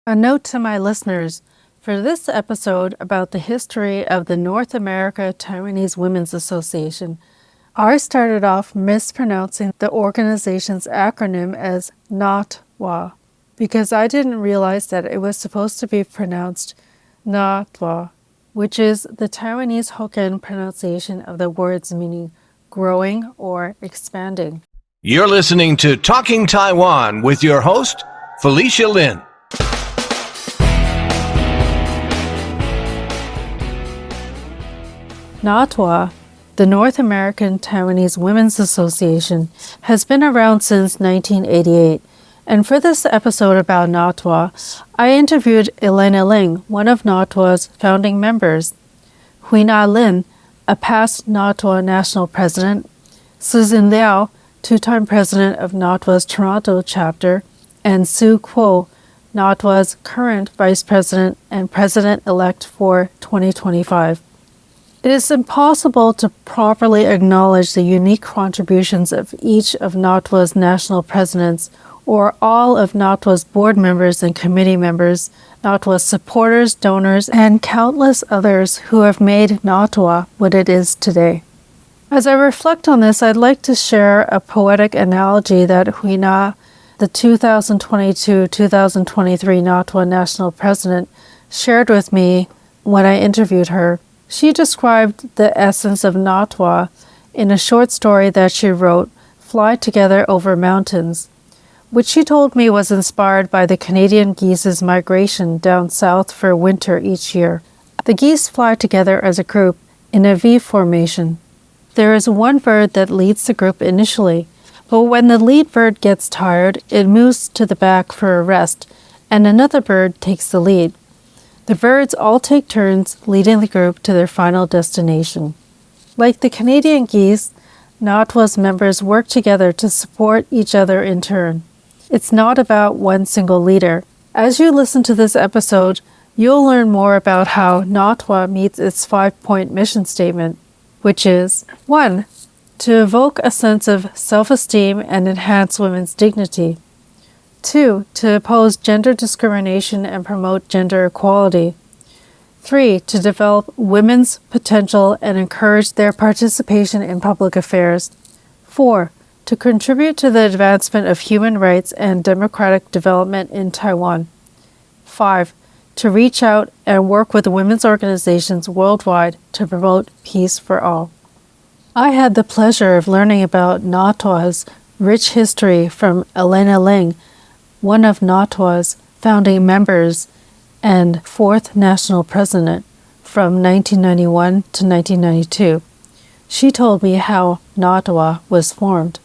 A note to my listeners, for this episode about the history of the North America Taiwanese Women's Association, I started off mispronouncing the organization's acronym as NATWA because I didn't realize that it was supposed to be pronounced NATWA, which is the Taiwanese Hokkien pronunciation of the words meaning growing or expanding. You're listening to Talking Taiwan with your host, Felicia Lin. NATWA, the North American Taiwanese Women's Association, has been around since 1988, and for this episode about NATWA, I interviewed Elena Ling, one of NATWA's founding members, Hui-Na Lin, a past NATWA national president, Liao, two-time president of NATWA's Toronto chapter, and Sue Kuo, NATWA's current vice president and president-elect for 2025. It is impossible to properly acknowledge the unique contributions of each of NATWA's national presidents or all of NATWA's board members and committee members, NATWA's supporters, donors, and countless others who have made NATWA what it is today. As I reflect on this, I'd like to share a poetic analogy that Hui-Na, the 2022-2023 NATWA national president, shared with me when I interviewed her. She described the essence of NATWA in a short story that she wrote, Fly Together Over Mountains, which she told me was inspired by the Canadian geese's migration down south for winter each year. The geese fly together as a group in a V formation. There is one bird that leads the group initially, but when the lead bird gets tired, it moves to the back for a rest, and another bird takes the lead. The birds all take turns leading the group to their final destination. Like the Canadian geese, NATWA's members work together to support each other in turn. It's not about one single leader. As you listen to this episode, you'll learn more about how NATWA meets its 5-point mission statement, which is 1. To evoke a sense of self-esteem and enhance women's dignity. 2. To oppose gender discrimination and promote gender equality. 3. To develop women's potential and encourage their participation in public affairs. 4. To contribute to the advancement of human rights and democratic development in Taiwan. 5. To reach out and work with women's organizations worldwide to promote peace for all. I had the pleasure of learning about NATWA's rich history from Elena Ling, one of NATWA's founding members and fourth national president from 1991 to 1992. She told me how NATWA was formed.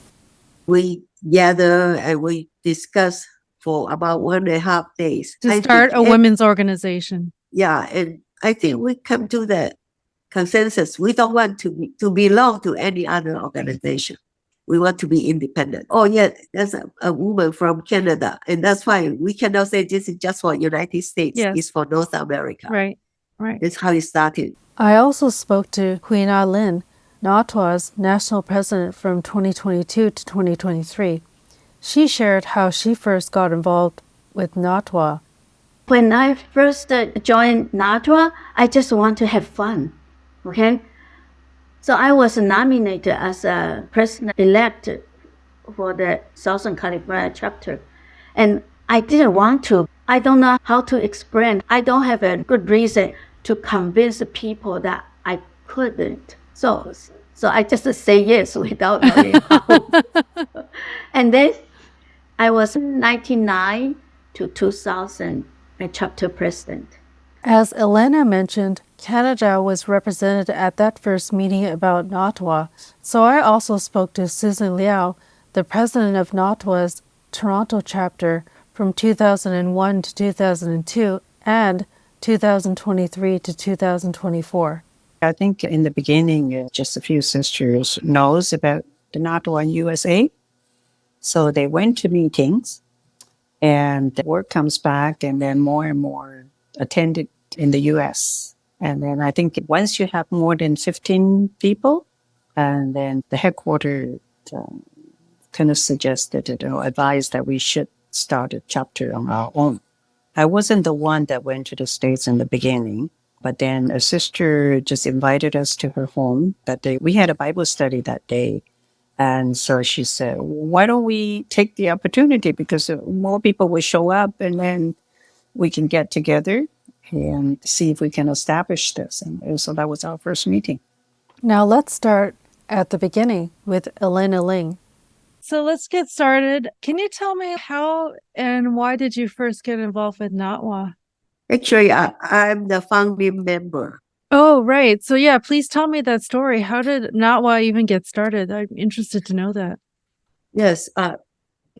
We gather and we discuss for about 1.5 days. To start a women's organization. Yeah, and I think we come to the consensus. We don't want to belong to any other organization. We want to be independent. Oh, yeah, there's a woman from Canada, and that's why we cannot say this is just for United States. Yes. It's for North America. Right. That's how it started. I also spoke to Hui-Na Lin, NATWA's national president from 2022 to 2023. She shared how she first got involved with NATWA. When I first joined NATWA, I just want to have fun, okay? So I was nominated as a president-elect for the Southern California chapter. And I didn't want to. I don't know how to explain. I don't have a good reason to convince people that I couldn't. So I just say yes without knowing how. And then I was 1999 to 2000 a chapter president. As Elena mentioned, Canada was represented at that first meeting about NATWA, so I also spoke to Susan Liao, the president of NATWA's Toronto chapter from 2001 to 2002 and 2023 to 2024. I think in the beginning, just a few sisters knows about the NATWA USA. So they went to meetings and the word comes back and then more and more attended in the US. And then I think once you have more than 15 people, and then the headquarters kind of suggested or advised that we should start a chapter on our own. I wasn't the one that went to the States in the beginning, but then a sister just invited us to her home that day. We had a Bible study that day. And so she said, why don't we take the opportunity because more people will show up and then we can get together and see if we can establish this. And so that was our first meeting. Now let's start at the beginning with Elena Ling. So let's get started. Can you tell me how and why did you first get involved with NATWA? Actually, I'm the founding member. Oh, right. So yeah, please tell me that story. How did NATWA even get started? I'm interested to know that. Yes,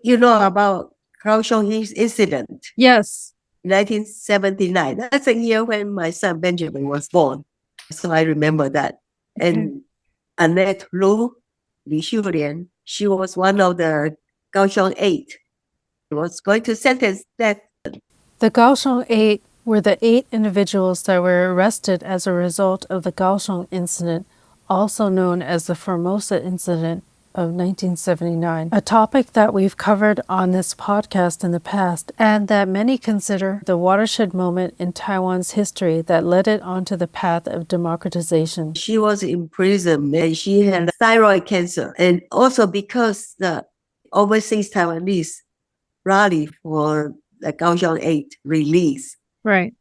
you know about Kaohsiung incident, Yes. 1979. That's the year when my son Benjamin was born. So I remember that. And Annette Lu, Li Xiulian, she was one of the Kaohsiung 8. Was going to sentence death. The Kaohsiung 8 were the 8 individuals that were arrested as a result of the Kaohsiung incident, also known as the Formosa incident of 1979, a topic that we've covered on this podcast in the past and that many consider the watershed moment in Taiwan's history that led it onto the path of democratization. She was in prison and she had thyroid cancer. And also because the overseas Taiwanese rally for the Kaohsiung 8 release. Right.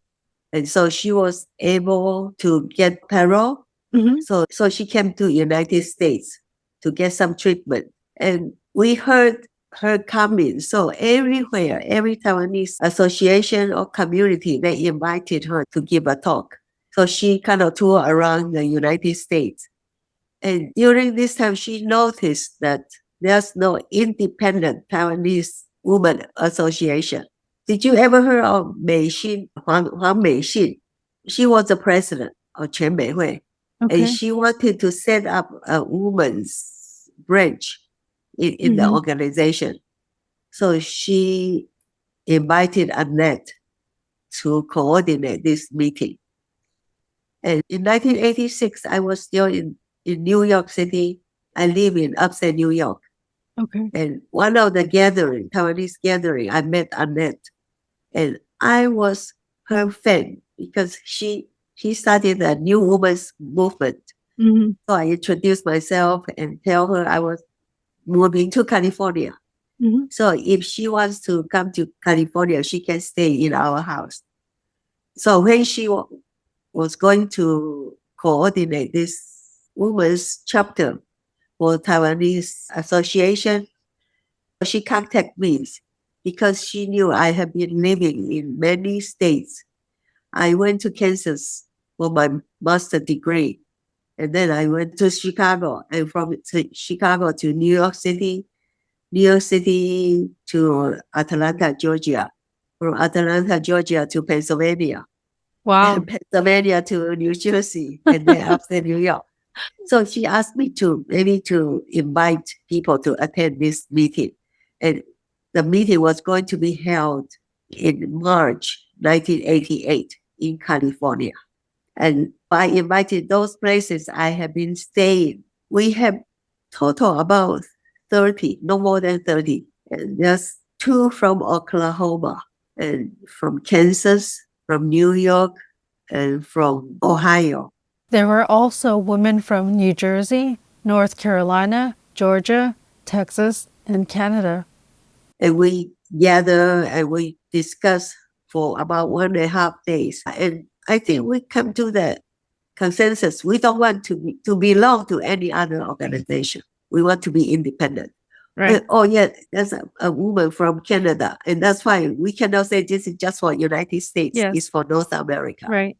And so she was able to get parole. Mm-hmm. So she came to United States to get some treatment. And we heard her coming. So everywhere, every Taiwanese association or community, they invited her to give a talk. So she kind of toured around the United States. And during this time, she noticed that there's no independent Taiwanese woman association. Did you ever hear of Mei Xin, Huang Meixin? She was the president of Chen Meihui. Okay. And she wanted to set up a woman's branch in the organization. So she invited Annette to coordinate this meeting. And in 1986, I was still in New York City. I live in upstate New York. Okay. And one of the Taiwanese gathering, I met Annette. And I was her fan because she started a new women's movement. Mm-hmm. So I introduced myself and tell her I was moving to California. Mm-hmm. So if she wants to come to California, she can stay in our house. So when she was going to coordinate this women's chapter for Taiwanese Association, she contacted me because she knew I have been living in many states. I went to Kansas for my master's degree. And then I went to Chicago, and from Chicago to New York City to Atlanta, Georgia, from Atlanta, Georgia to Pennsylvania. Wow. And Pennsylvania to New Jersey, and then upstate New York. So she asked me to invite people to attend this meeting. And the meeting was going to be held in March 1988 in California. And by inviting those places I have been staying, we have total about 30, no more than 30. And there's 2 from Oklahoma, and from Kansas, from New York, and from Ohio. There were also women from New Jersey, North Carolina, Georgia, Texas, and Canada. And we gather and we discuss for about 1.5 days. And I think we come to the consensus. We don't want to belong to any other organization. We want to be independent. Right. There's a woman from Canada. And that's why we cannot say this is just for United States. Yes. It's for North America. Right.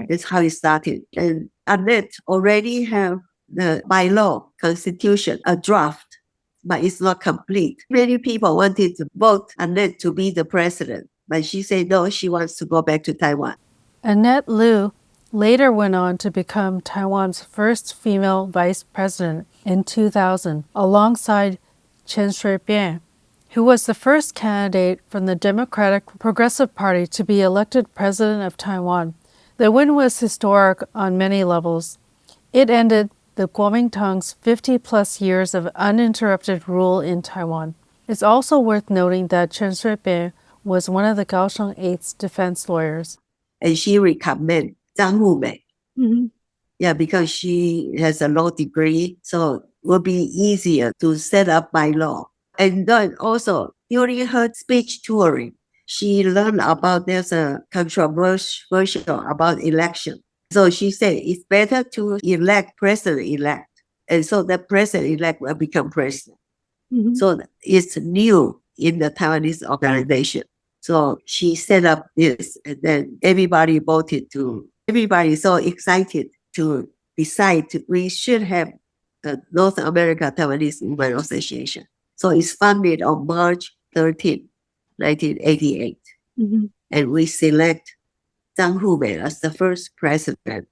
That's how it started. And Annette already have the bylaw constitution, a draft, but it's not complete. Many people wanted to vote Annette to be the president, but she said no, she wants to go back to Taiwan. Annette Lu later went on to become Taiwan's first female vice president in 2000, alongside Chen Shui-bian, who was the first candidate from the Democratic Progressive Party to be elected president of Taiwan. The win was historic on many levels. It ended the Kuomintang's 50-plus years of uninterrupted rule in Taiwan. It's also worth noting that Chen Shui-bian was one of the Kaohsiung 8's defense lawyers. And she recommended Zhang Humei. Mm-hmm. Yeah, because she has a law degree, so it will be easier to set up by law. And then also, during her speech touring, she learned about there's a controversial about election. So she said it's better to elect president-elect. And so the president-elect will become president. Mm-hmm. So it's new in the Taiwanese organization. So she set up this, and then everybody everybody's so excited to decide we should have the North America Taiwanese Women Association. So it's founded on March 13, 1988. Mm-hmm. And we select Zhang Humei as the first president.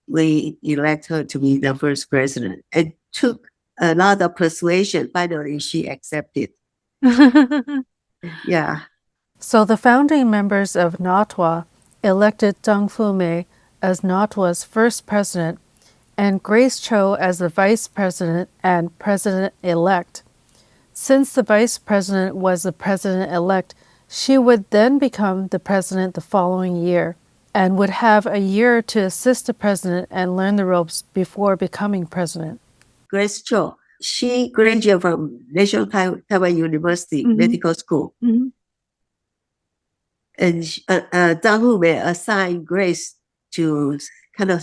We elect her to be the first president. It took a lot of persuasion. Finally, she accepted. Yeah. So the founding members of NATWA elected Zhang Humei as NATWA's first president and Grace Cho as the vice president and president-elect. Since the vice president was the president-elect, she would then become the president the following year and would have a year to assist the president and learn the ropes before becoming president. Grace Cho, she graduated from National Taiwan University Medical School. Mm-hmm. And Zhang Humei assigned Grace to kind of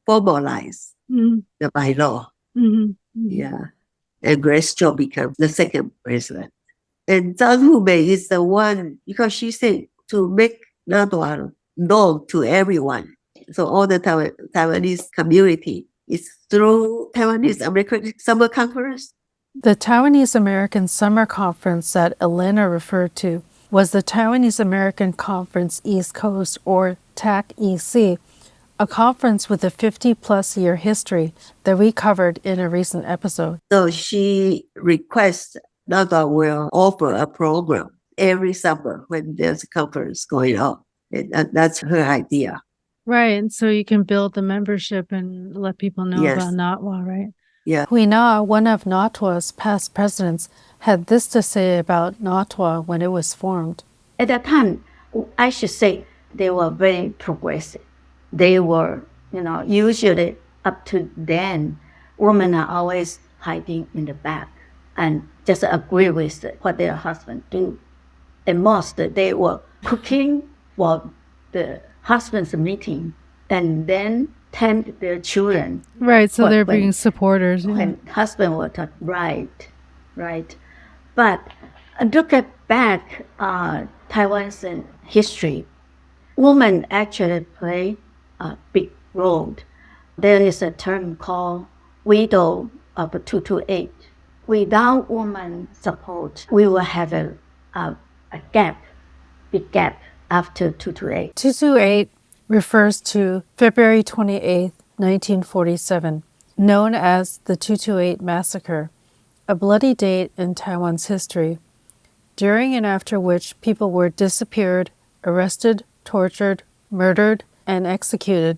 formalize the bylaw. Mm-hmm. Yeah. And Grace Cho became the second president. And Zhang Humei is the one, because she said to make NATWA known to everyone. So all the Taiwanese community is through Taiwanese American Summer Conference. The Taiwanese American Summer Conference that Elena referred to was the Taiwanese American Conference East Coast, or TAC-EC, a conference with a 50-plus year history that we covered in a recent episode. So she requests NATWA will offer a program every summer when there's a conference going on. And that's her idea. Right, and so you can build the membership and let people know about NATWA, right? Yeah. Hui-Na, one of NATWA's past presidents, had this to say about NATWA when it was formed. At that time, I should say they were very progressive. They were, usually up to then, women are always hiding in the back and just agree with what their husband do. And most, they were cooking for the husband's meeting and then tend their children. Right, so they're being supporters. Yeah. When husband was taught, right. But look at back Taiwan's history. Women actually play a big role. There is a term called widow of 228. Without woman support, we will have a big gap after 228. 228 refers to February 28, 1947, known as the 228 Massacre, a bloody date in Taiwan's history, during and after which people were disappeared, arrested, tortured, murdered, and executed.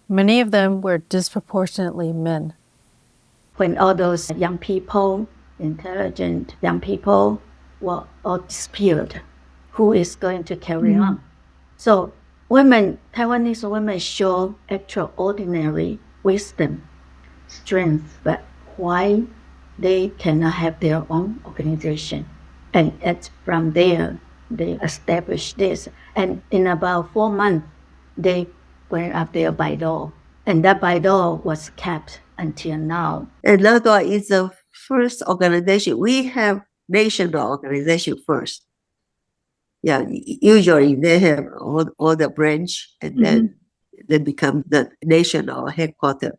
Many of them were disproportionately men. When all those young people, intelligent young people, were all disappeared, who is going to carry on? So Taiwanese women show extraordinary wisdom, strength, but why they cannot have their own organization. And from there, they established this. And in about 4 months, they went up there by law. And that by law was kept until now. And NATWA is the first organization. We have national organization first. Yeah, usually they have all the branch and then they become the national headquarters.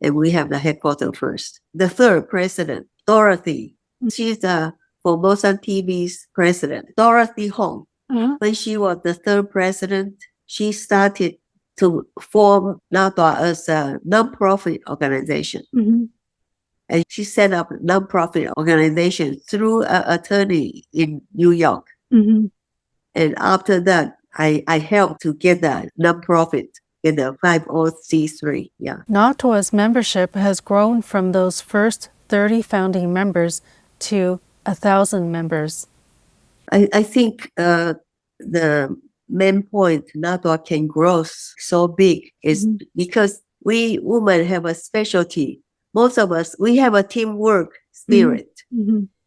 And we have the headquarters first. The third president, Dorothy, she's the Formosan TV's president. Dorothy Hong, when she was the third president, she started to form NATWA as a non-profit organization. And she set up a non-profit organization through an attorney in New York. And after that, I helped to get the non-profit in the 50C3. Yeah. NATWA's membership has grown from those first 30 founding members to 1,000 members. I think the main point NATWA can grow so big is because we women have a specialty. Most of us, we have a teamwork spirit.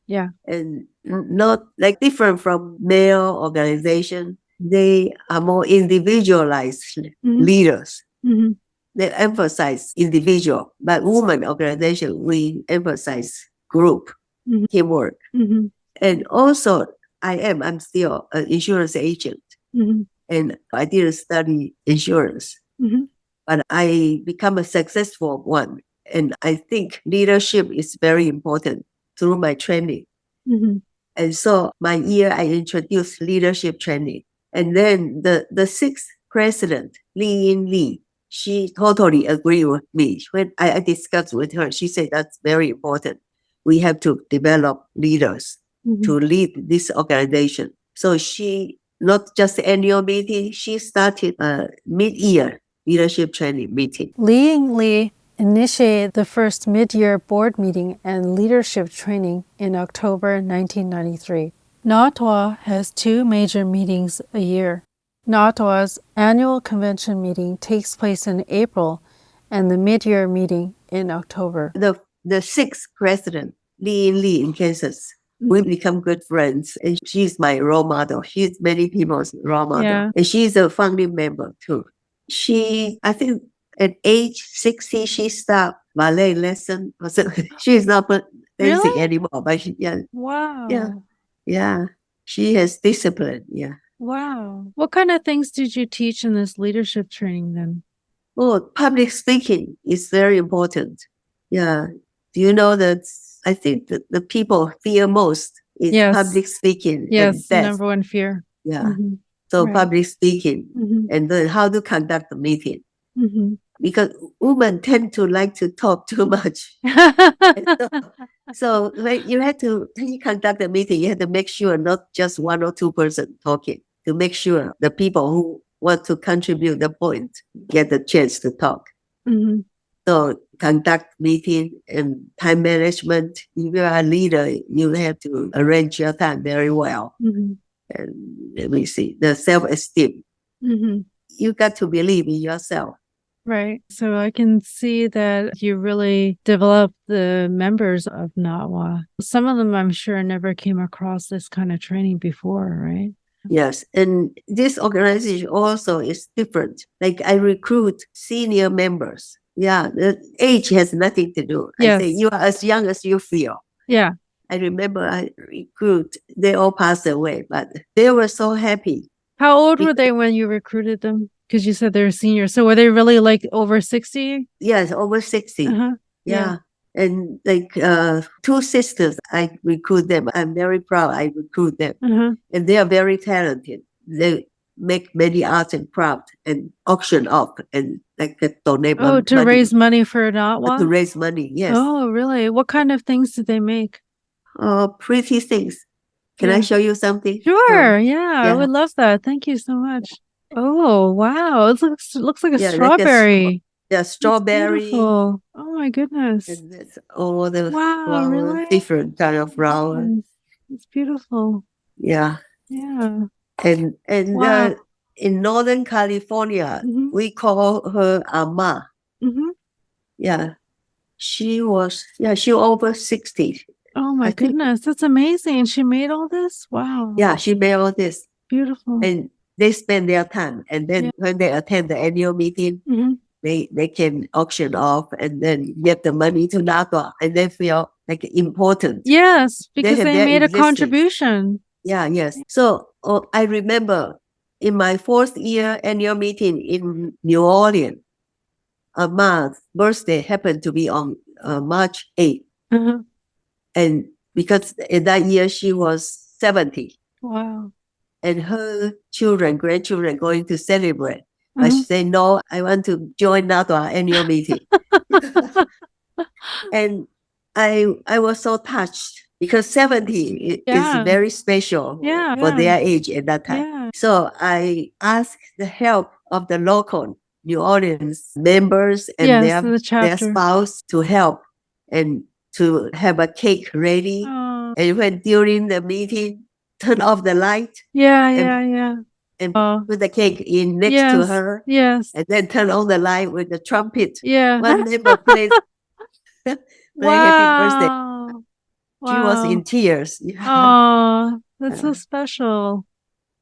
Yeah. And not like different from male organization. They are more individualized leaders. They emphasize individual, but women organization, we emphasize group, teamwork. And also, I'm still an insurance agent. And I didn't study insurance, but I become a successful one. And I think leadership is very important through my training. And so my year, I introduced leadership training. And then the sixth president, Ling, she totally agreed with me. When I discussed with her, she said that's very important. We have to develop leaders to lead this organization. So she, not just annual meeting, she started a mid-year leadership training meeting. Li initiated the first mid-year board meeting and leadership training in October 1993. NATWA has two major meetings a year. NATWA's annual convention meeting takes place in April and the mid-year meeting in October. The sixth president, Lee in Kansas, we become good friends, and she's my role model. She's many people's role model. Yeah. And she's a founding member too. She, I think at age 60, she stopped ballet lesson. She's not dancing Really? anymore, but she, Wow. yeah. She has discipline. Yeah. Wow. What kind of things did you teach in this leadership training then? Oh, public speaking is very important. Yeah. Do you know that I think that the people fear most is public speaking. Yes, and death. number one fear. Yeah. So Right. public speaking and then how to conduct the meeting. Because women tend to like to talk too much. So when you conduct a meeting, you have to make sure not just one or two person talking, to make sure the people who want to contribute the point get the chance to talk. So conduct meeting and time management. If you are a leader, you have to arrange your time very well. And let me see, the self-esteem. You got to believe in yourself. Right. So I can see that you really developed the members of NATWA. Some of them, I'm sure, never came across this kind of training before, right? Yes. And this organization also is different. Like I recruit senior members. Yeah. The age has nothing to do. Yes. I say you are as young as you feel. Yeah. I remember I recruit, they all passed away, but they were so happy. How old were they when you recruited them? Because you said they were seniors. So were they really like over 60? Yes, over 60. Yeah. And like two sisters, I recruit them. I'm very proud I recruit them. And they are very talented. They make many arts and crafts and auction off and like donate Oh, money. to raise money for NATWA? To raise money, yes. Oh, really? What kind of things did they make? Pretty things. Can I show you something? Sure. Yeah, I would love that. Thank you so much. Oh, wow. It looks like a strawberry. Strawberry. Oh my goodness. And that's all the Wow, really? different kind of flower. It's beautiful. Yeah. Yeah. And Wow. in Northern California, we call her Ama. Yeah. She was over 60. Oh my goodness. That's amazing. She made all this? Wow. Yeah, she made all this. Beautiful. And they spend their time. And then when they attend the annual meeting, they can auction off and then get the money to NATWA and they feel like important. Yes, because they made a contribution. Yeah, yes. So I remember in my fourth year annual meeting in New Orleans, Ama's birthday happened to be on March 8th. And because in that year she was 70. Wow. And her grandchildren going to celebrate. But she said, no, I want to join NATWA annual meeting. And I was so touched because 70 is very special for their age at that time. Yeah. So I asked the help of the local New Orleans members and their spouse to help and to have a cake ready. And when during the meeting, turn off the light Yeah, and, yeah, yeah. and Oh. put the cake in next to Yes, her, yes, and then turn on the light with the trumpet. yeah. One neighbor played play happy birthday. Wow. She was Wow. in tears. Oh, that's so special.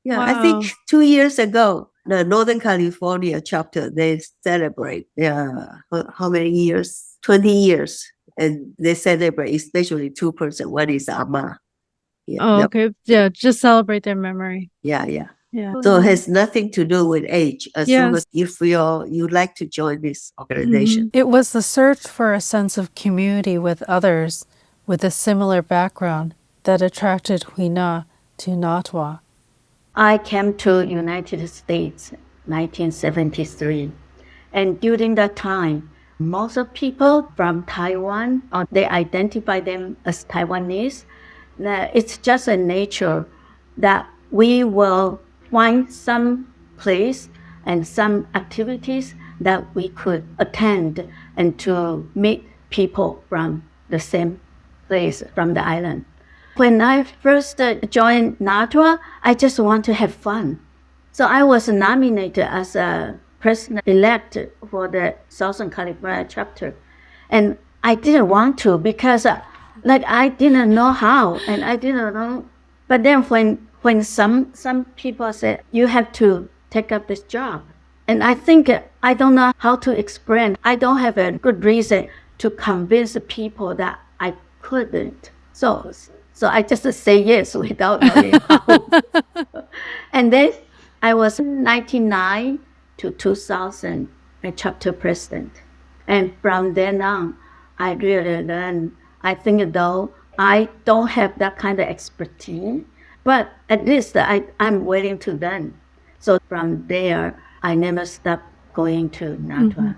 Yeah, I Wow. think 2 years ago, the Northern California chapter, they celebrate, how many years? 20 years. And they celebrate especially two person. One is Ama. Yeah, Oh, okay. Yeah, just celebrate their memory. yeah, yeah. Yeah. So it has nothing to do with age. As long Yes. as you feel you like to join this organization. It was the search for a sense of community with others with a similar background that attracted Hui-Na to NATWA. I came to United States 1973, and during that time, most of people from Taiwan, or they identify them as Taiwanese. That it's just a nature that we will find some place and some activities that we could attend and to meet people from the same place, from the island. When I first joined NATWA, I just want to have fun. So I was nominated as a president-elect for the Southern California chapter. And I didn't want to because I didn't know how, and I didn't know. But then when some people said, you have to take up this job. And I think I don't know how to explain. I don't have a good reason to convince people that I couldn't. So I just say yes without knowing how. And then I was 1999 to 2000 a chapter president. And from then on, I really learned. I think though I don't have that kind of expertise, but at least I'm willing to learn. So from there, I never stopped going to NATWA.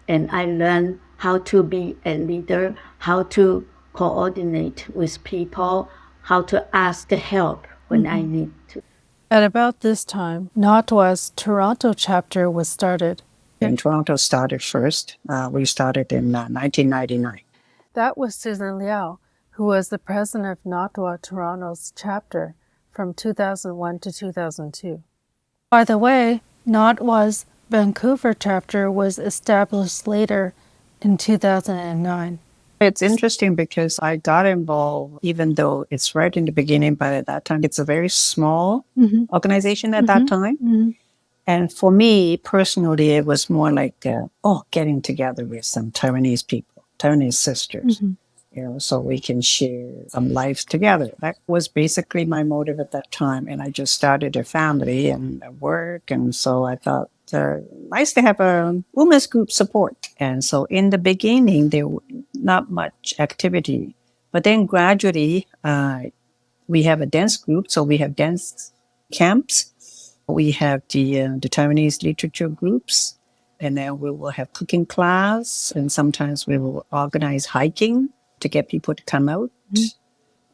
And I learned how to be a leader, how to coordinate with people, how to ask help when I need to. At about this time, NATWA's Toronto chapter was started. In Toronto started first. We started in 1999. That was Susan Liao, who was the president of NATWA Toronto's chapter from 2001 to 2002. By the way, NATWA's Vancouver chapter was established later in 2009. It's interesting because I got involved, even though it's right in the beginning, but at that time, it's a very small organization at that time. And for me personally, it was more like, getting together with some Taiwanese people, Taiwanese sisters, so we can share some life together. That was basically my motive at that time. And I just started a family and work. And so I thought, nice to have a women's group support. And so in the beginning, there was not much activity. But then gradually, we have a dance group. So we have dance camps. We have the Taiwanese literature groups. And then we will have cooking class. And sometimes we will organize hiking to get people to come out.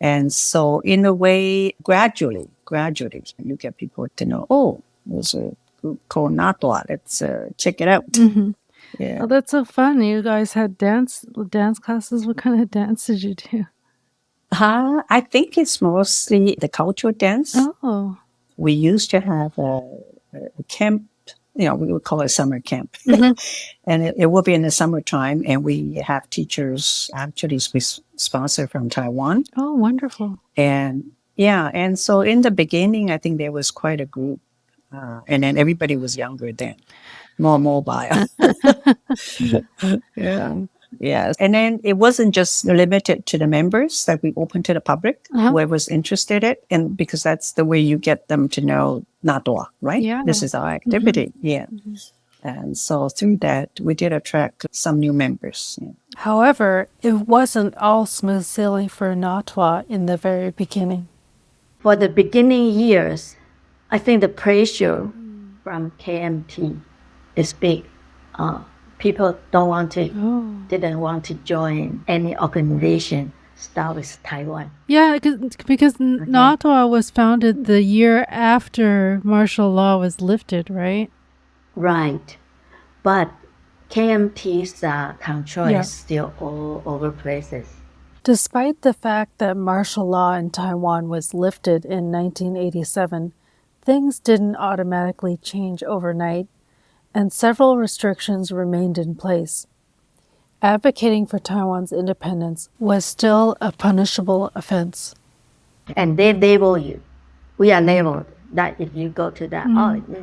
And so in a way, gradually, you get people to know, there's a group called NATWA. Let's check it out. Yeah. Oh, that's so fun. You guys had dance classes. What kind of dance did you do? I think it's mostly the cultural dance. Oh. We used to have a camp, we would call it summer camp. And it will be in the summertime. And we have teachers actually sponsored from Taiwan. Oh, wonderful. And and so in the beginning, I think there was quite a group. And then everybody was younger then, more mobile. Yeah. And then it wasn't just limited to the members that we opened to the public, whoever's interested in it. And because that's the way you get them to know NATWA, right? Yeah. This is our activity. Yeah. And so through that, we did attract some new members. Yeah. However, it wasn't all smooth sailing for NATWA in the very beginning. For the beginning years, I think the pressure from KMT is big. People didn't want to join any organization start with Taiwan. Yeah, because NATWA was founded the year after martial law was lifted, right? Right. But KMT's control is still all over places. Despite the fact that martial law in Taiwan was lifted in 1987, things didn't automatically change overnight, and several restrictions remained in place. Advocating for Taiwan's independence was still a punishable offense. And they label you. We are labeled that if you go to that,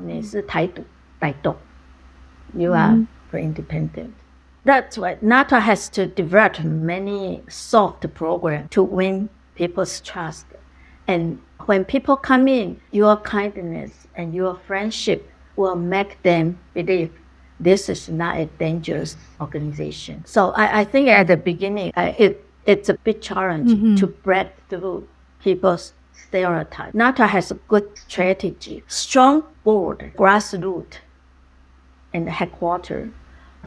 it's Tai you are for independent. That's why NATWA has to develop many soft programs to win people's trust. And when people come in, your kindness and your friendship will make them believe this is not a dangerous organization. So I think at the beginning, it's a big challenge to break through people's stereotype. NATWA has a good strategy, strong board, grassroots, and headquarters.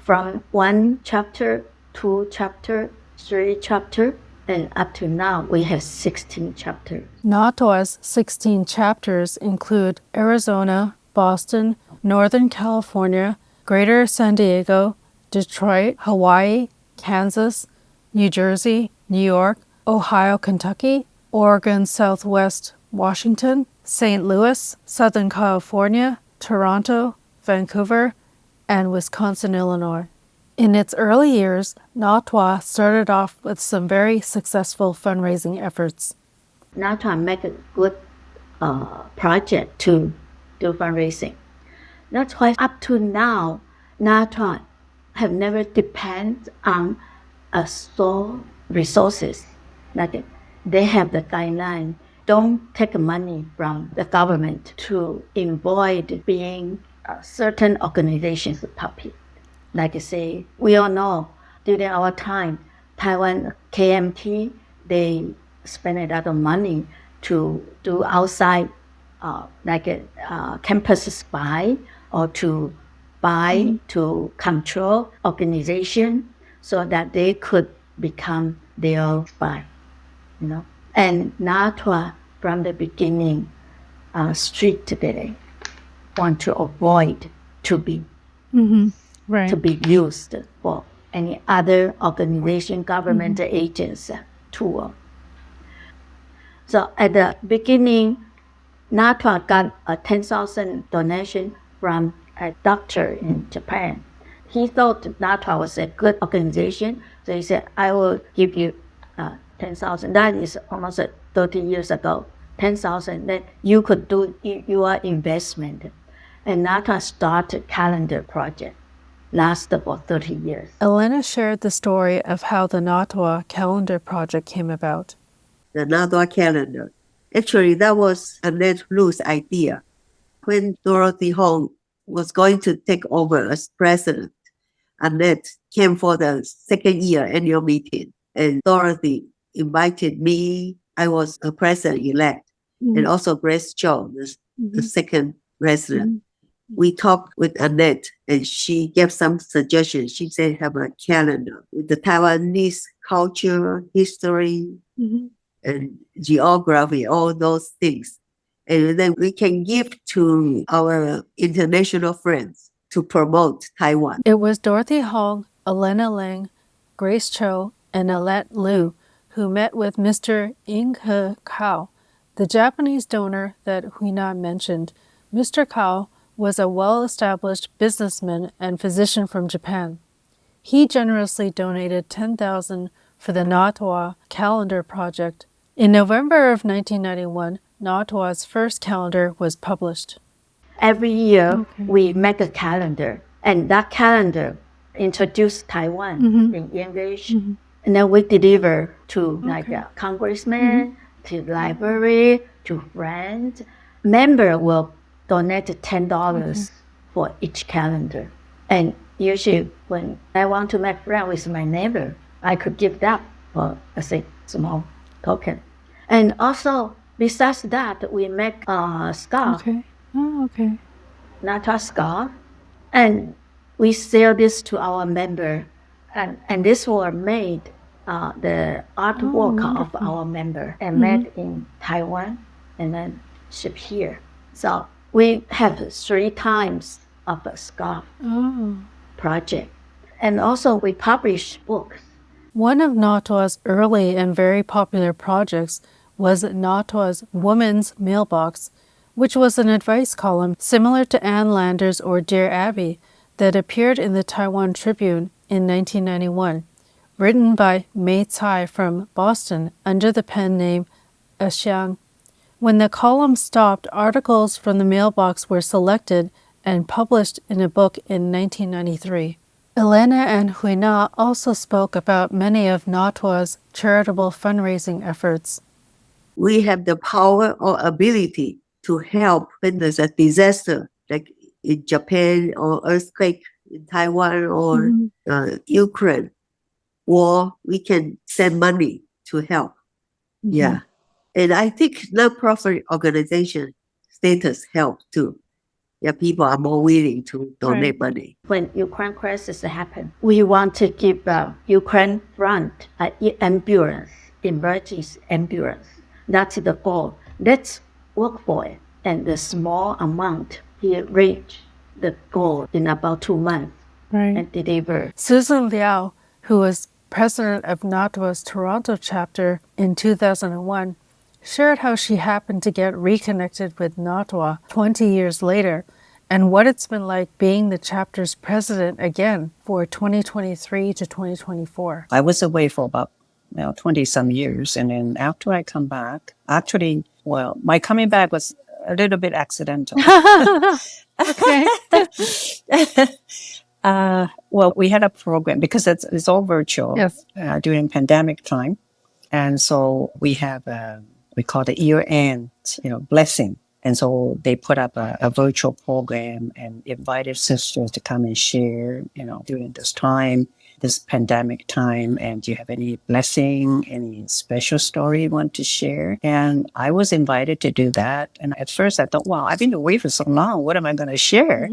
From 1 chapter, 2 chapter, 3 chapter, and up to now we have 16 chapters. NATWA's 16 chapters include Arizona, Boston, Northern California, Greater San Diego, Detroit, Hawaii, Kansas, New Jersey, New York, Ohio, Kentucky, Oregon, Southwest Washington, St. Louis, Southern California, Toronto, Vancouver, and Wisconsin, Illinois. In its early years, NATWA started off with some very successful fundraising efforts. NATWA make a good project to do fundraising. That's why up to now, NATWA have never depended on sole resources. Like they have the guideline, don't take money from the government to avoid being certain organizations' puppet. Like say, we all know during our time, Taiwan KMT, they spend a lot of money to do outside campus spy or to buy, to control organization so that they could become their spy, And NATWA from the beginning strictly want to avoid to be to be used for any other organization, government agents tool. So at the beginning, NATWA got a 10,000 donation from a doctor in Japan. He thought NATWA was a good organization, so he said, I will give you 10,000. That is almost 30 years ago. 10,000, then you could do your investment. And NATWA started calendar project, lasted for 30 years. Elena shared the story of how the NATWA calendar project came about. The NATWA calendar. Actually, that was Annette Lu's idea. When Dorothy Hong was going to take over as president, Annette came for the second year annual meeting, and Dorothy invited me. I was a president-elect, and also Grace Cho, the second president. We talked with Annette, and she gave some suggestions. She said, have a calendar with the Taiwanese culture, history, and geography, all those things. And then we can give to our international friends to promote Taiwan. It was Dorothy Hong, Elena Ling, Grace Cho, and Alette Liu who met with Mr. Ing-he Kao, the Japanese donor that Hui-Na mentioned. Mr. Kao was a well-established businessman and physician from Japan. He generously donated 10,000 for the NATWA calendar project. In November of 1991, NATWA's first calendar was published. Every year, we make a calendar, and that calendar introduced Taiwan in English. And then we deliver to congressmen, to library, to friends. Member will donate $10 for each calendar. And usually when I want to make friends with my neighbor, I could give that for a small token. And also, besides that, we make a scarf. NATWA scarf. And we sell this to our member. And this was made, the artwork of our member, and made in Taiwan, and then shipped here. So we have 3 times of a scarf project. And also we publish books. One of NATWA's early and very popular projects was NATWA's Woman's Mailbox, which was an advice column similar to Ann Landers or Dear Abby that appeared in the Taiwan Tribune in 1991, written by Mei Tsai from Boston under the pen name Xiang. When the column stopped, articles from the mailbox were selected and published in a book in 1993. Elena and Hui-Na also spoke about many of NATWA's charitable fundraising efforts. We have the power or ability to help when there's a disaster, like in Japan or earthquake in Taiwan or Ukraine war. We can send money to help. Yeah. And I think non-profit organization status help too. Yeah, people are more willing to donate money. When Ukraine crisis happened, we want to give Ukraine front an ambulance, emergency ambulance. That's the goal. Let's work for it. And the small amount, he reached the goal in about 2 months and delivered. Susan Liao, who was president of NATWA's Toronto chapter in 2001, shared how she happened to get reconnected with NATWA 20 years later and what it's been like being the chapter's president again for 2023 to 2024. I was away for about 20-some years. And then after I come back, actually, well, my coming back was a little bit accidental. Okay. Well, we had a program because it's all virtual during pandemic time. And so we have, we call it year-end, blessing. And so they put up a virtual program and invited sisters to come and share, during this time, this pandemic time. And do you have any blessing, any special story you want to share? And I was invited to do that. And at first I thought, wow, I've been away for so long. What am I going to share?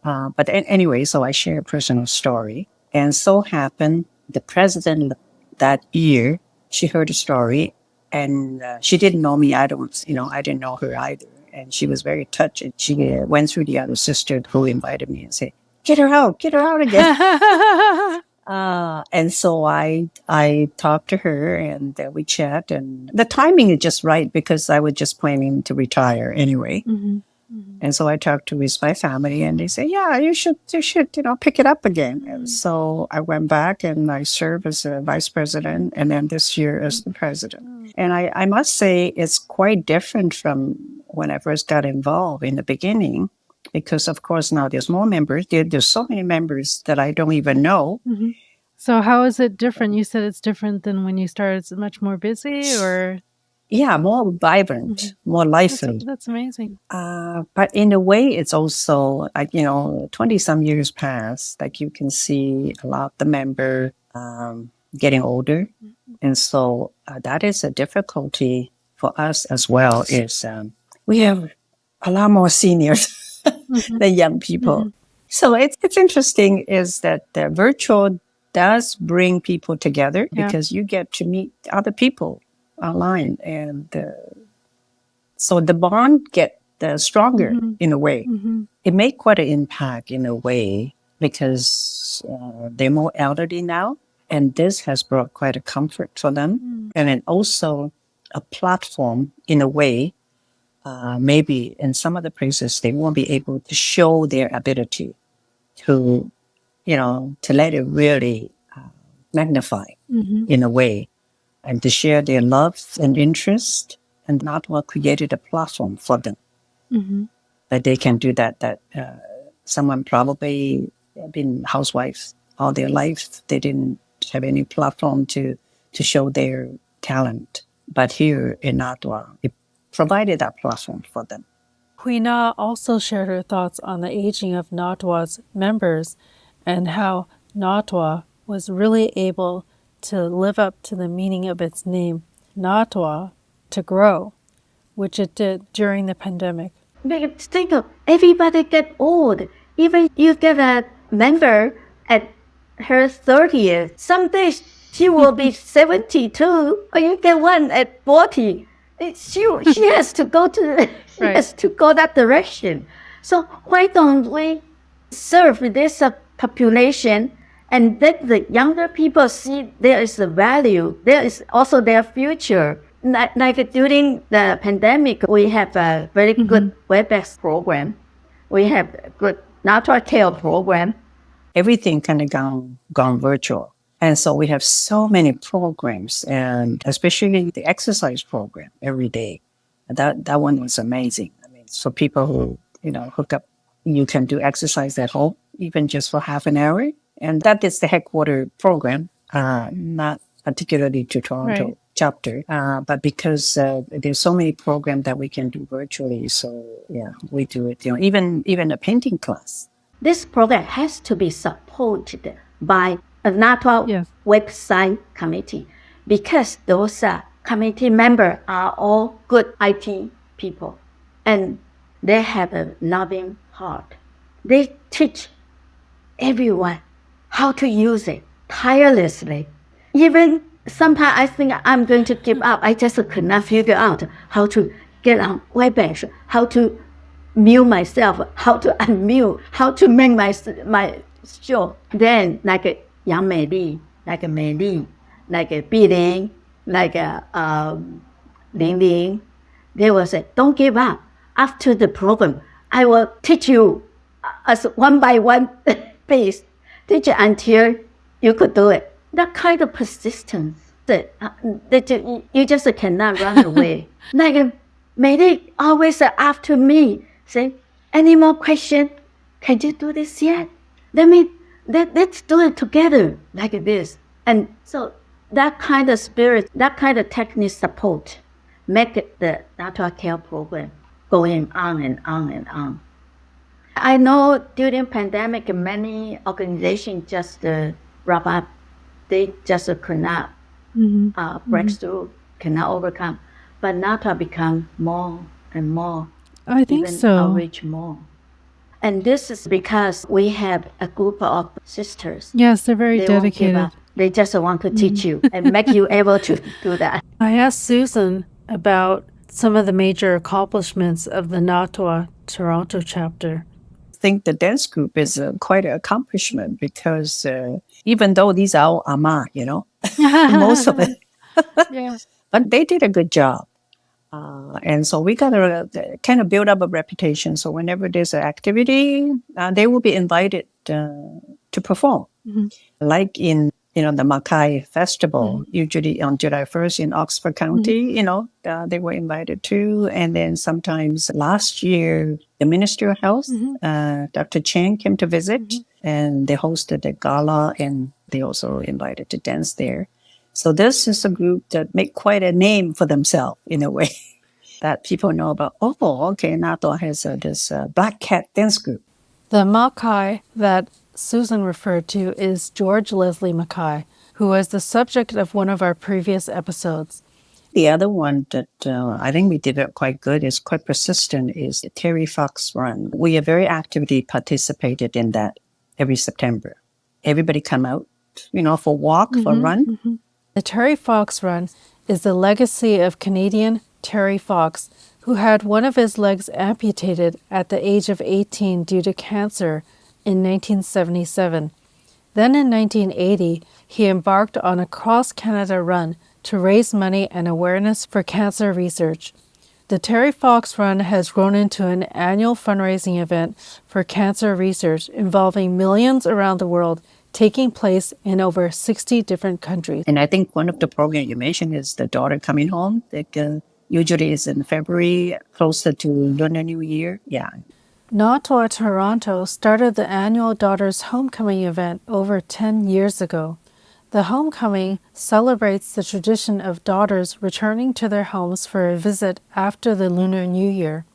But anyway, so I share a personal story. And so happened the president that year, she heard the story and she didn't know me. I didn't know her either. And she was very touched. And she went through the other sister who invited me and said, get her out again. And so I talked to her and we chat. And the timing is just right because I was just planning to retire anyway. And so I talked with my family and they say, yeah, you should, pick it up again. And so I went back and I served as a vice president and then this year as the president. And I must say it's quite different from when I first got involved in the beginning, because of course now there's more members. There's so many members that I don't even know. So how is it different? You said it's different than when you started. It's much more busy or? Yeah, more vibrant, more lively. That's amazing. But in a way, it's also like, 20-some years past, like you can see a lot of the member getting older. And so that is a difficulty for us as well is we have a lot more seniors than young people. So it's interesting is that the virtual does bring people together because you get to meet other people online, and so the bond get stronger in a way. It made quite an impact in a way because they're more elderly now, and this has brought quite a comfort for them, and then also a platform in a way. Maybe in some other places they won't be able to show their ability to, to let it really magnify in a way. And to share their love and interest, and NATWA created a platform for them that they can do that. Someone probably been housewives all their life. They didn't have any platform to show their talent. But here in NATWA, it provided that platform for them. Hui-Na also shared her thoughts on the aging of NATWA's members and how NATWA was really able to live up to the meaning of its name, NATWA, to grow, which it did during the pandemic. Think of everybody get old. Even you get a member at her 30th, someday she will be 72, or you get one at 40. She has to go has to go that direction. So why don't we serve this population And that the younger people see there is a value, there is also their future. Like during the pandemic, we have a very good WebEx program. We have a good NATWA Care program. Everything kind of gone virtual. And so we have so many programs, and especially the exercise program every day. That one was amazing. I mean, so people who, hook up, you can do exercise at home, even just for half an hour. And that is the headquarter program, not particularly to Toronto Right. chapter, but because there's so many programs that we can do virtually. So yeah, we do it. Even a painting class. This program has to be supported by a NATWA Yes. website committee, because those committee members are all good IT people and they have a loving heart. They teach everyone how to use it tirelessly. Even sometimes I think I'm going to give up. I just could not figure out how to get on WebEx, how to mute myself, how to unmute, how to make my show. Then like Yang Mei Li, like Mei Li, like Bi Ling, like Ling Ling, they will say, don't give up. After the program, I will teach you as one by one piece, teach you until you could do it. That kind of persistence that you just cannot run away. Like Mei Li always after me, say, any more question? Can you do this yet? Let's do it together like this. And so that kind of spirit, that kind of technical support, make the NATWA Care program going on and on and on. I know during pandemic, many organizations just wrap up. They just could not break through, cannot overcome. But NATWA become more and more. I think even so. outreach more. And this is because we have a group of sisters. Yes, they're very They won't give dedicated. up. They just want to teach you and make you able to do that. I asked Susan about some of the major accomplishments of the NATWA Toronto chapter. I think the dance group is quite an accomplishment because even though these are all ama, most of it, Yeah. but they did a good job. And so we got to kind of build up a reputation. So whenever there's an activity, they will be invited to perform. Like in, the Makai Festival, usually on July 1st in Oxford County, they were invited too. And then sometimes last year, the Minister of Health, Dr. Chen came to visit and they hosted a gala and they also invited to dance there. So this is a group that make quite a name for themselves in a way that people know about. Oh, okay, NATWA has this Black Cat dance group. The Mackay that Susan referred to is George Leslie Mackay, who was the subject of one of our previous episodes. The other one that I think we did it quite good, is quite persistent, is the Terry Fox Run. We have very actively participated in that every September. Everybody come out, for walk, for run. The Terry Fox Run is the legacy of Canadian Terry Fox, who had one of his legs amputated at the age of 18 due to cancer in 1977. Then in 1980, he embarked on a cross-Canada run to raise money and awareness for cancer research. The Terry Fox Run has grown into an annual fundraising event for cancer research involving millions around the world, taking place in over 60 different countries. And I think one of the programs you mentioned is the daughter coming home. That usually is in February, closer to Lunar New Year. Yeah. NATWA Toronto started the annual Daughters Homecoming event over 10 years ago. The homecoming celebrates the tradition of daughters returning to their homes for a visit after the Lunar New Year.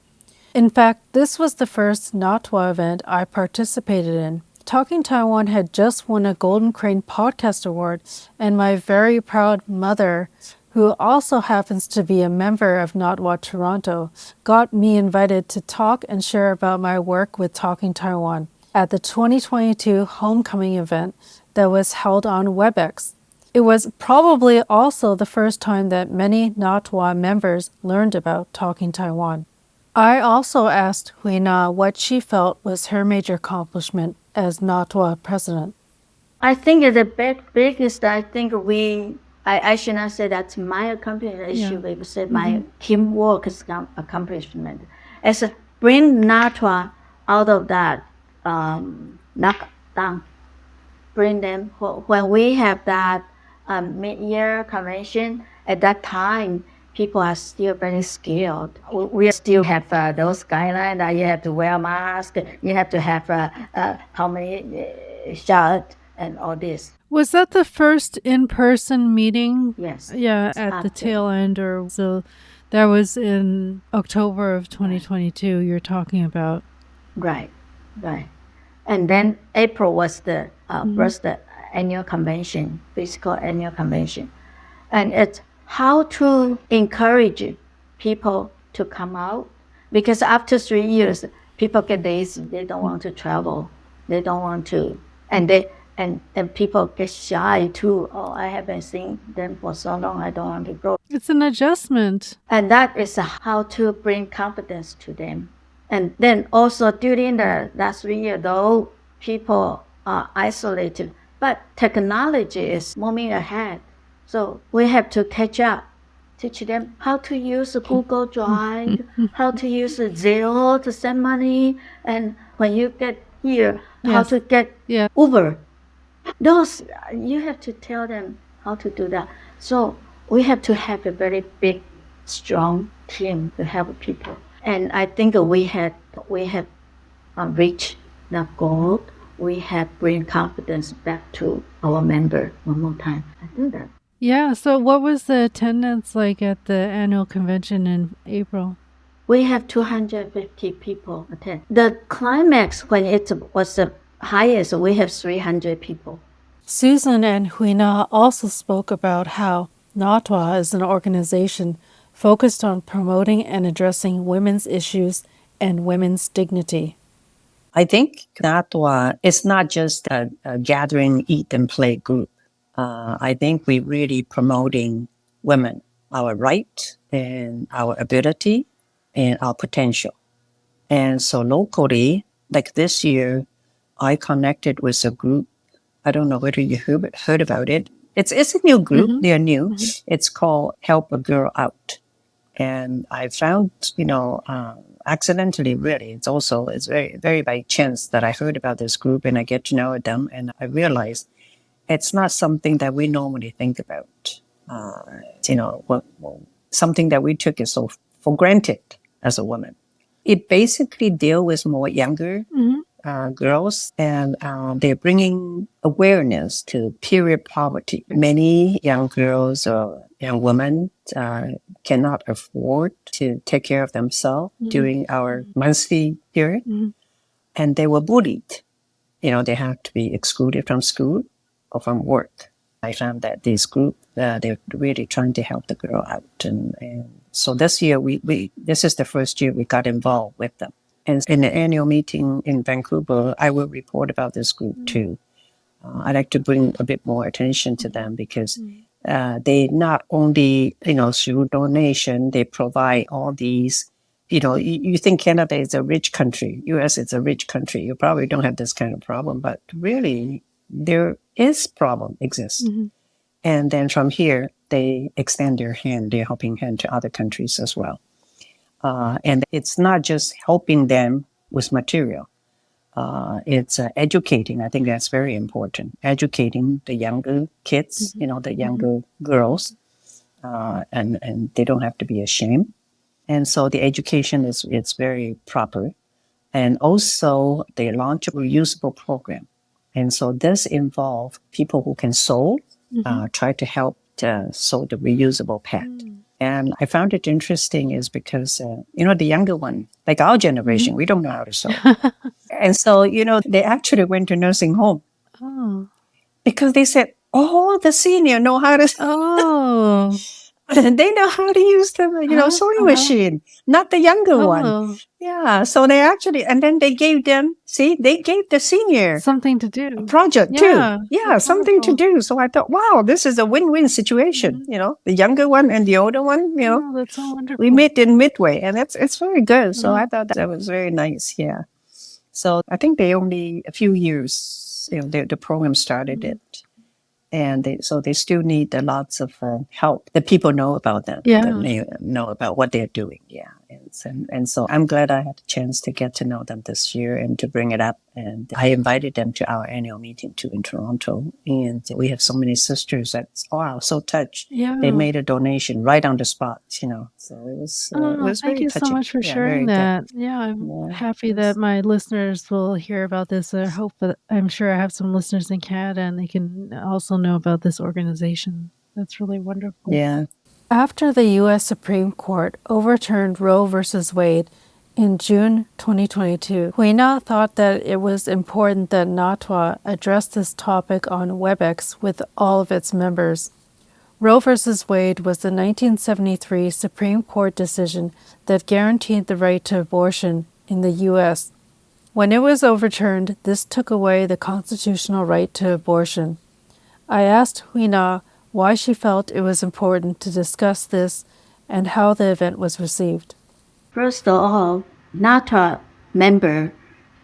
In fact, this was the first NATWA event I participated in. Talking Taiwan had just won a Golden Crane Podcast Award, and my very proud mother, who also happens to be a member of NATWA Toronto, got me invited to talk and share about my work with Talking Taiwan at the 2022 Homecoming event that was held on WebEx. It was probably also the first time that many NATWA members learned about Talking Taiwan. I also asked Hui-Na what she felt was her major accomplishment as NATWA president. I think the biggest, I think I should not say that's my accomplishment. I should say my teamwork accomplishment. As a bring NATWA out of that knockdown, bring them when we have that mid-year convention. At that time, people are still very skilled. We still have those guidelines that you have to wear a mask, you have to have how many shots and all this. Was that the first in-person meeting? Yes. Yeah, at the tail end, or so that was in October of 2022 you're talking about. Right. And then April was the first annual convention, physical annual convention. And it's how to encourage people to come out. Because after 3 years, people get lazy. They don't want to travel. They don't want to. And people get shy too. Oh, I haven't seen them for so long. I don't want to go. It's an adjustment. And that is how to bring confidence to them. And then also during the last 3 years, though people are isolated, but technology is moving ahead. So we have to catch up, teach them how to use Google Drive, how to use Zelle to send money, and when you get here, how to get Uber. Those, you have to tell them how to do that. So we have to have a very big, strong team to help people. And I think we have reached the goal. We have bring confidence back to our member one more time. I think that. Yeah. So what was the attendance like at the annual convention in April? We have 250 people attend. The climax, when it was the highest, we have 300 people. Susan and Hui-Na also spoke about how NATWA is an organization focused on promoting and addressing women's issues and women's dignity. I think NATWA is not just a gathering, eat, and play group. I think we're really promoting women, our right and our ability and our potential. And so locally, like this year, I connected with a group. I don't know whether you heard about it. It's a new group. Mm-hmm. They're new. Mm-hmm. It's called Help a Girl Out. And I found, accidentally, really, it's very, very by chance that I heard about this group and I get to know them. And I realized it's not something that we normally think about. Something that we took so for granted as a woman. It basically deals with more younger girls, and they're bringing awareness to period poverty. Many young girls or young women cannot afford to take care of themselves during our monthly period, and they were bullied. They have to be excluded from school or from work. I found that this group, they're really trying to help the girl out. And so this year, this is the first year we got involved with them. And in the annual meeting in Vancouver, I will report about this group too. I'd like to bring a bit more attention to them because they not only, through donation, they provide all these, you think Canada is a rich country, US is a rich country. You probably don't have this kind of problem, but really there is problem exists. And then from here, they extend their helping hand to other countries as well. And it's not just helping them with material. It's educating. I think that's very important. Educating the younger kids, the younger girls, and they don't have to be ashamed. And so the education is very proper. And also they launch a reusable program. And so this involves people who can sew, try to help sew the reusable pad. And I found it interesting is because, the younger one, like our generation, we don't know how to sew. And so, they actually went to nursing home. Oh. Because they said, the senior know how to sew. Oh. They know how to use the, sewing machine, not the younger one. Yeah. So they actually, and then they gave them, they gave the senior something to do. A project too. Yeah, something to do. So I thought, wow, this is a win-win situation. The younger one and the older one, that's so wonderful. We met in midway and it's very good. So I thought that was very nice. Yeah. So I think they only a few years was, the program started it. And so they still need lots of help that people know about them, Yeah. that they know about what they're doing. Yeah. And so I'm glad I had a chance to get to know them this year and to bring it up. And I invited them to our annual meeting too in Toronto. And we have so many sisters that's, wow, so touched. Yeah. They made a donation right on the spot, So it was Thank very you so touching. much for Yeah, sharing very that. Yeah, I'm Yeah, happy yes. that my listeners will hear about this. I hope that I'm sure I have some listeners in Canada and they can also know about this organization. That's really wonderful. Yeah. After the U.S. Supreme Court overturned Roe v. Wade in June 2022, Hui-Na thought that it was important that NATWA address this topic on WebEx with all of its members. Roe v. Wade was the 1973 Supreme Court decision that guaranteed the right to abortion in the U.S. When it was overturned, this took away the constitutional right to abortion. I asked Hui-Na why she felt it was important to discuss this and how the event was received. First of all, NATWA member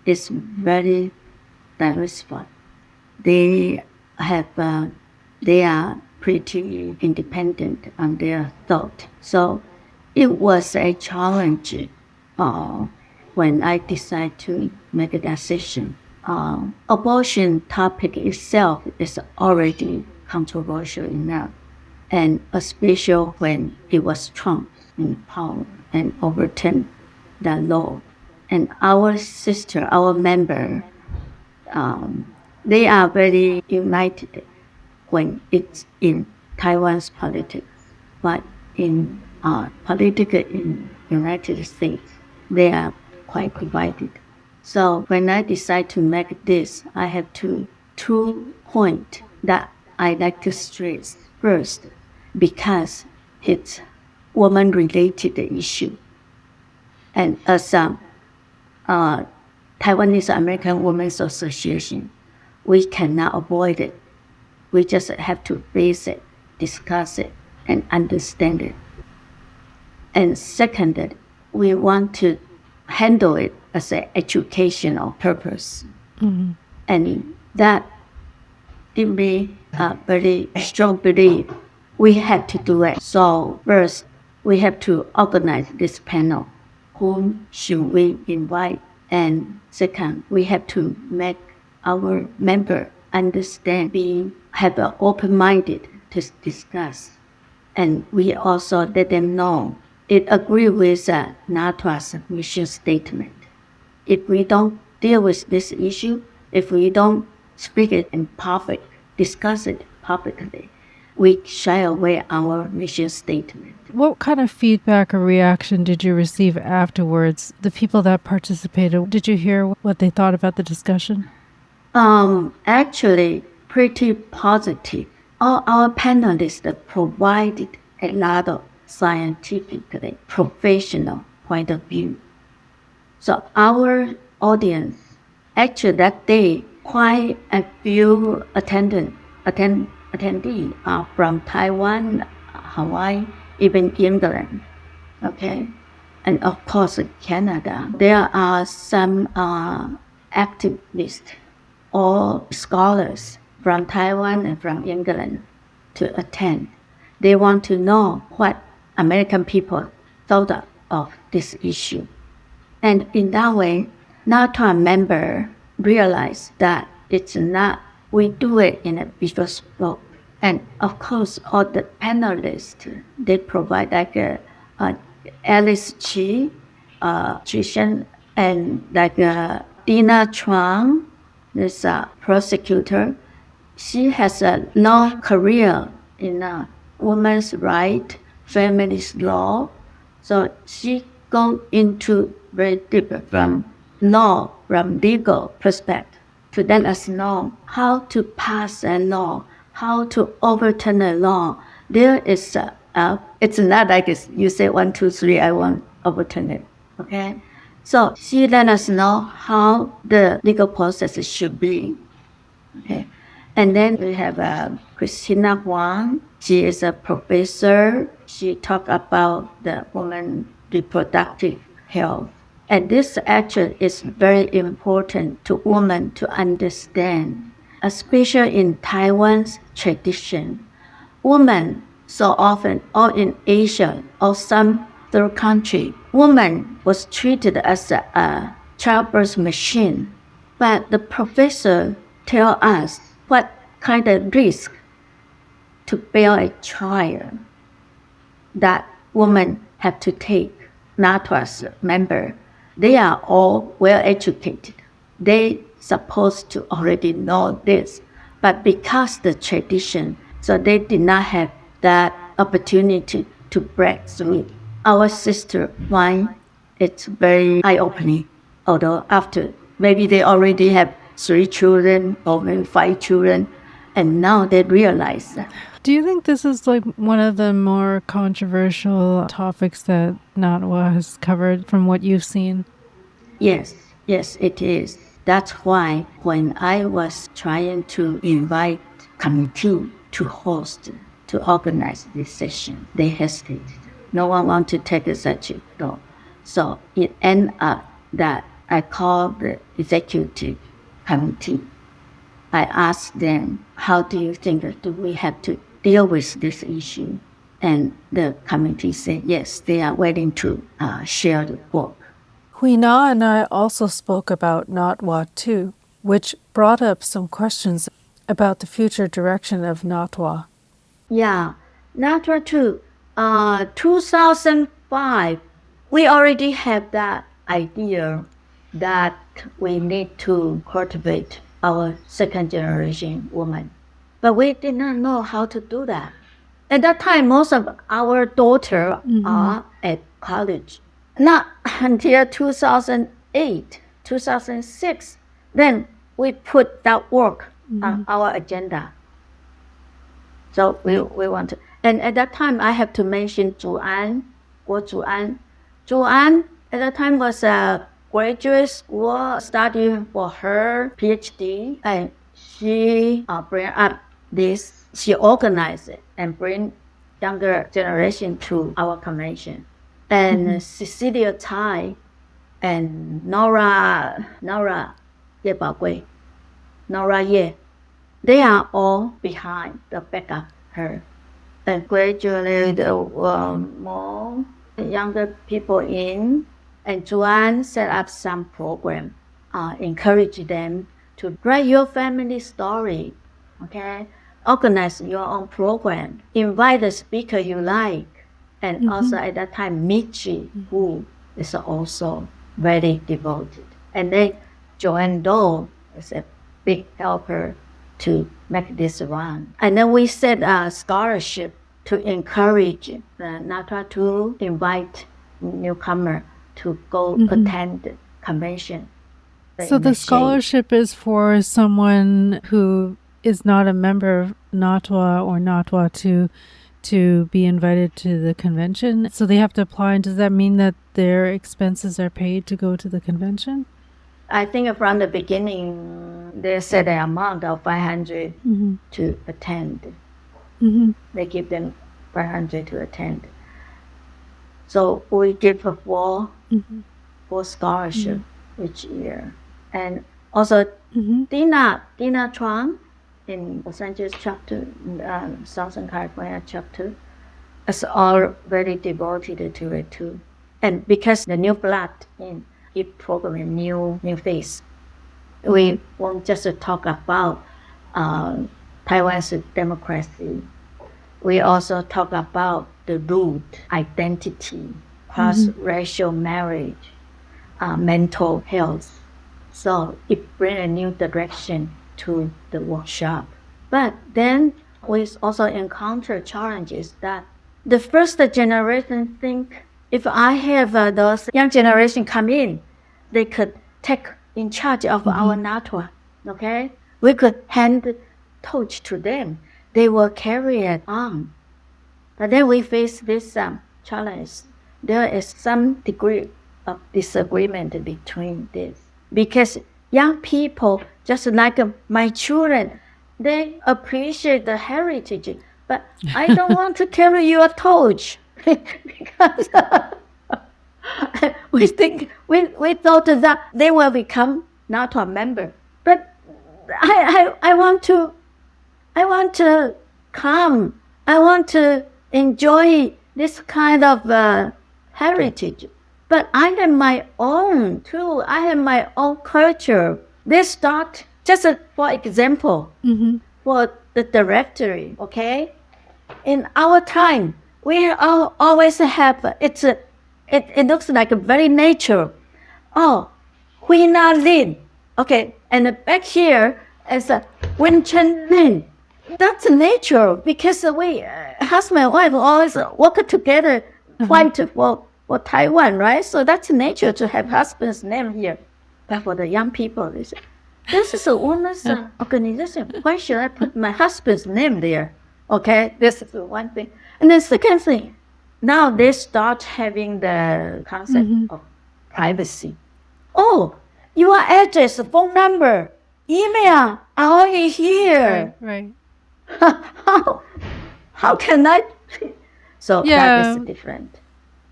is very diversified. They are pretty independent on their thought. So it was a challenge when I decided to make a decision. Abortion topic itself is already controversial enough, and especially when it was Trump in power and overturned the law. And our sister, our member, they are very united when it's in Taiwan's politics, but in politics in United States, they are quite divided. So when I decide to make this, I have two points that I like to stress. First, because it's woman-related issue, and as Taiwanese American Women's Association, we cannot avoid it. We just have to face it, discuss it, and understand it. And second, we want to handle it as an educational purpose. Mm-hmm. And that give me a very strong belief we have to do it. So first, we have to organize this panel. Whom should we invite? And second, we have to make our member understand, have an open-minded to discuss. And we also let them know it agree with NATWA's mission statement. If we don't deal with this issue, if we don't speak it in public, discuss it publicly, we shy away our mission statement. What kind of feedback or reaction did you receive afterwards? The people that participated, did you hear what they thought about the discussion? Actually, pretty positive. All our panelists provided a lot of scientifically professional point of view. So our audience, actually that day, quite a few attendees are from Taiwan, Hawaii, even England, okay? And of course, Canada. There are some activists or scholars from Taiwan and from England to attend. They want to know what American people thought of this issue. And in that way, NATWA member realize that it's not, we do it in a visual scope. And of course, all the panelists, they provide like Alice Chi, Trishan, and like Dina Chuang, this prosecutor. She has a long career in women's rights, feminist law. So she gone into very deep from law, from legal perspective, to let us know how to pass a law, how to overturn a law. There is it's not like you say 1, 2, 3, I want overturn it. Okay, so she let us know how the legal process should be. Okay, and then we have Christina Huang. She is a professor. She talked about the woman reproductive health. And this actually is very important to women to understand especially in Taiwan's tradition. Women so often, or in Asia or some third country, woman was treated as a childbirth machine. But the professor tell us what kind of risk to bear a child that women have to take. NATWA's member, they are all well educated. They supposed to already know this, but because the tradition, so they did not have that opportunity to break through. Our sister one, it's very eye-opening. Although after maybe they already have 3 children or maybe 5 children, and now they realize that. Do you think this is like one of the more controversial topics that NATWA has covered from what you've seen? Yes, it is. That's why when I was trying to invite committee to host, to organize this session, they hesitated. No one wanted to take such a role. So it ended up that I called the executive committee. I asked them, how do you think do we have to deal with this issue? And the committee said, yes, they are willing to share the work. Hui-Na and I also spoke about NATWA too, which brought up some questions about the future direction of NATWA. Yeah, NATWA too. 2005, we already have that idea that we need to cultivate our second generation woman. But we did not know how to do that. At that time, most of our daughters are at college. Not until 2008, 2006, then we put that work on our agenda. So we want to. And at that time, I have to mention Guo Zuan. Zuan at that time was a graduate school studying for her PhD, and she bring up this. She organized it and bring younger generation to our convention. And Cecilia Tai and Nora Ye Baogui, Nora Ye, they are all behind the backup her. And gradually there were more younger people in, and Joanne set up some program, encourage them to write your family story, okay? Organize your own program, invite the speaker you like, and also at that time, Michi, who is also very devoted. And then Joanne Doe is a big helper to make this run. And then we set a scholarship to encourage the NATWA to invite newcomer to go attend the convention. So the scholarship is for someone who is not a member of NATWA or NATWA to be invited to the convention. So they have to apply, and does that mean that their expenses are paid to go to the convention? I think from the beginning, they set an amount of 500 to attend. They give them 500 to attend. So we give four scholarship each year. And also Dina Chuang in Los Angeles chapter, Southern California chapter, is all very devoted to it too. And because the new blood in it program a new face, we won't just talk about Taiwan's democracy. We also talk about the root, identity, cross-racial marriage, mental health. So it brings a new direction to the workshop. But then we also encounter challenges that the first generation think if I have those young generation come in, they could take in charge of our NATWA, okay? We could hand the torch to them. They will carry it on. But then we face this challenge. There is some degree of disagreement between this. Because young people, just like my children, they appreciate the heritage. But I don't want to carry your torch. Because we thought that they will become NATWA member. But I I want to come. I want to enjoy this kind of heritage. But I have my own too. I have my own culture. They start, just for example, for the directory, okay? In our time, we always have, it looks like a very nature. Oh, Hui-Na Lin. Okay, and back here is a Chen Lin. That's nature because we, husband and wife, always work together, fight for Taiwan, right? So that's nature to have husband's name here. But for the young people, they say, this is a woman's organization. Why should I put my husband's name there? Okay, this is one thing. And then second thing, now they start having the concept of privacy. Oh, your address, phone number, email are all here. Right. How can I? So Yeah. that is different.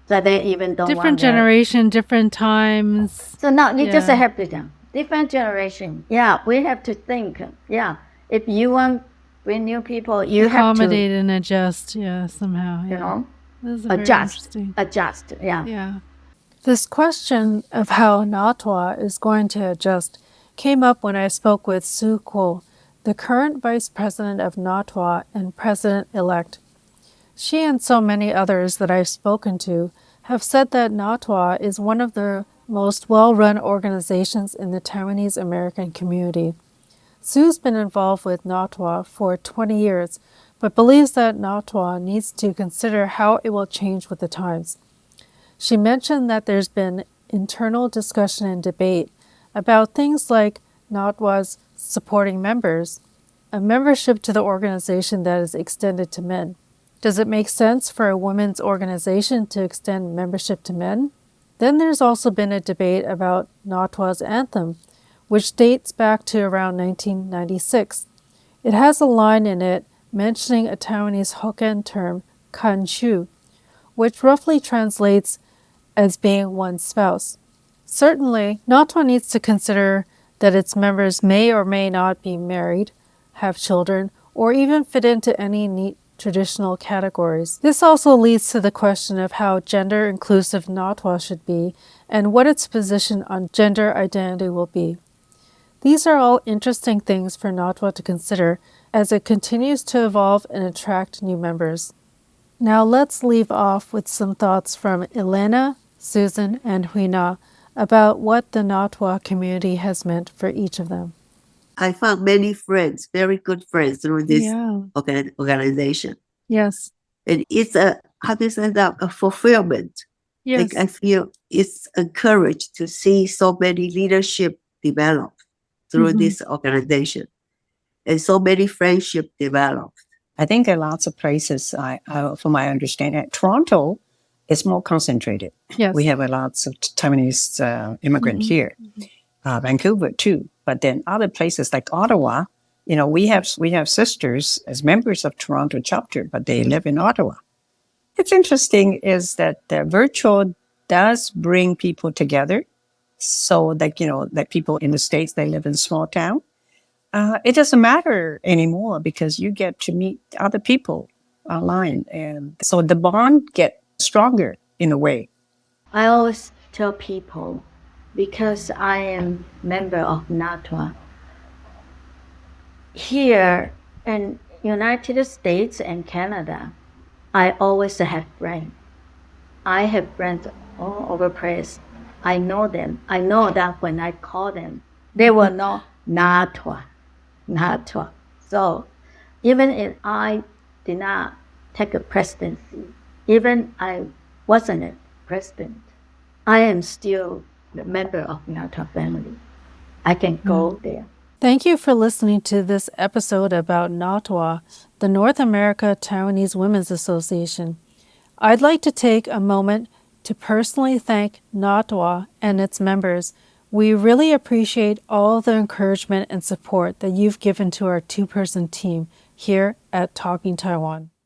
So they even don't Different want that. generation, different times. So now you just Yeah. have to do different generation. Yeah, we have to think. Yeah, if you want bring new people, you have to, Accommodate and adjust, yeah, somehow. Yeah. you know, This is very adjust. interesting. Adjust. Yeah. Yeah. This question of how NATWA is going to adjust came up when I spoke with Sue Kuo, the current vice president of NATWA and president-elect. She and so many others that I've spoken to have said that NATWA is one of the most well-run organizations in the Taiwanese American community. Sue's been involved with NATWA for 20 years, but believes that NATWA needs to consider how it will change with the times. She mentioned that there's been internal discussion and debate about things like NATWA's supporting members, a membership to the organization that is extended to men. Does it make sense for a women's organization to extend membership to men? Then there's also been a debate about NATWA's anthem, which dates back to around 1996. It has a line in it mentioning a Taiwanese Hokkien term, kan shu, which roughly translates as being one's spouse. Certainly, NATWA needs to consider that its members may or may not be married, have children, or even fit into any neat traditional categories. This also leads to the question of how gender-inclusive NATWA should be and what its position on gender identity will be. These are all interesting things for NATWA to consider as it continues to evolve and attract new members. Now let's leave off with some thoughts from Elena, Susan, and Hui-Na about what the NATWA community has meant for each of them. I found many friends, very good friends through this Yeah. organization. Yes. And it's how do you say that, a fulfillment. Yes. Like I feel it's encouraged to see so many leadership develop through this organization and so many friendship develop. I think in lots of places, from my understanding, Toronto is more concentrated. Yes. We have lots of Taiwanese immigrants here. Vancouver too. But then other places like Ottawa, we have sisters as members of Toronto chapter, but they live in Ottawa. It's interesting is that the virtual does bring people together. So that people in the States, they live in small town. It doesn't matter anymore because you get to meet other people online. And so the bond get stronger in a way. I always tell people, because I am member of NATWA, here in United States and Canada, I always have friends. I have friends all over the place. I know them. I know that when I call them, they will know NATWA. So even if I did not take a presidency, even I wasn't a president, I am still a member of NATWA family. I can go there. Thank you for listening to this episode about NATWA, the North America Taiwanese Women's Association. I'd like to take a moment to personally thank NATWA and its members. We really appreciate all the encouragement and support that you've given to our two-person team here at Talking Taiwan.